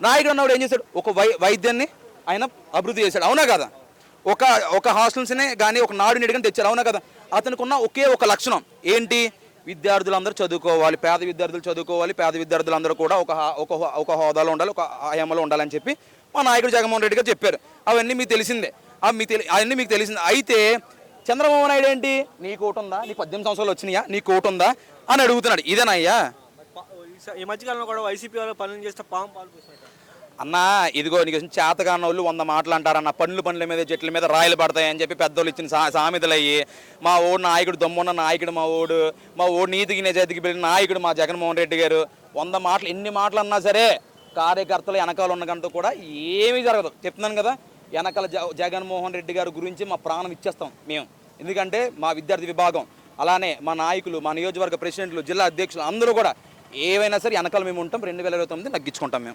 నాయకుడు అన్నవాడు ఏం చేశాడు? ఒక వైద్యాన్ని ఆయన అభివృద్ధి చేశాడు, అవునా కదా? ఒక హాస్టల్స్నే కానీ ఒక నాడు నేడు తెచ్చారు, అవునా కదా? అతనికి ఉన్న ఒకే ఒక లక్షణం ఏంటి? విద్యార్థులందరూ చదువుకోవాలి, పేద విద్యార్థులు చదువుకోవాలి, పేద విద్యార్థులందరూ కూడా ఒక హోదాలో ఉండాలి, ఒక ఆయామలో ఉండాలని చెప్పి మా నాయకుడు జగన్మోహన్ రెడ్డి గారు చెప్పారు. అవన్నీ మీకు తెలిసిందే, అవన్నీ మీకు తెలిసిందే. అయితే చంద్రబాబు నాయుడు ఏంటి? నీ కోటు ఉందా? నీ 18 సంవత్సరాలు వచ్చినాయా? నీ కోటు ఉందా అని అడుగుతున్నాడు. ఇదేనా అయ్యా? ఈ మధ్యకాలంలో కూడా వైసీపీ వాళ్ళు పనులు చేస్తే పాలు పోసినట్టు. అన్నా ఇదిగో నీకు చేతగాన్న వాళ్ళు 100 మాటలు అంటారన్న. పండ్ల మీద చెట్ల మీద రాయలు పడతాయని చెప్పి పెద్దోళ్ళు ఇచ్చిన సామెతలు అయ్యి, మా ఓడు నాయకుడు దమ్మున్న నాయకుడు, మా ఓడు నీతికి నిజాయితీకి వెళ్ళిన నాయకుడు మా జగన్మోహన్ రెడ్డి గారు 100 మాటలు, ఎన్ని మాటలు అన్నా సరే కార్యకర్తలు వెనకాల ఉన్న గంట కూడా ఏమీ జరగదు. చెప్తున్నాను కదా, వెనకాల జగన్మోహన్ రెడ్డి గారి గురించి మా ప్రాణం ఇచ్చేస్తాం మేము. ఎందుకంటే మా విద్యార్థి విభాగం, అలానే మా నాయకులు, మా నియోజకవర్గ ప్రెసిడెంట్లు, జిల్లా అధ్యక్షులు అందరూ కూడా ఏవైనా సరే వెనకాల మేము ఉంటాం. 2029 తగ్గించుకుంటాం మేము.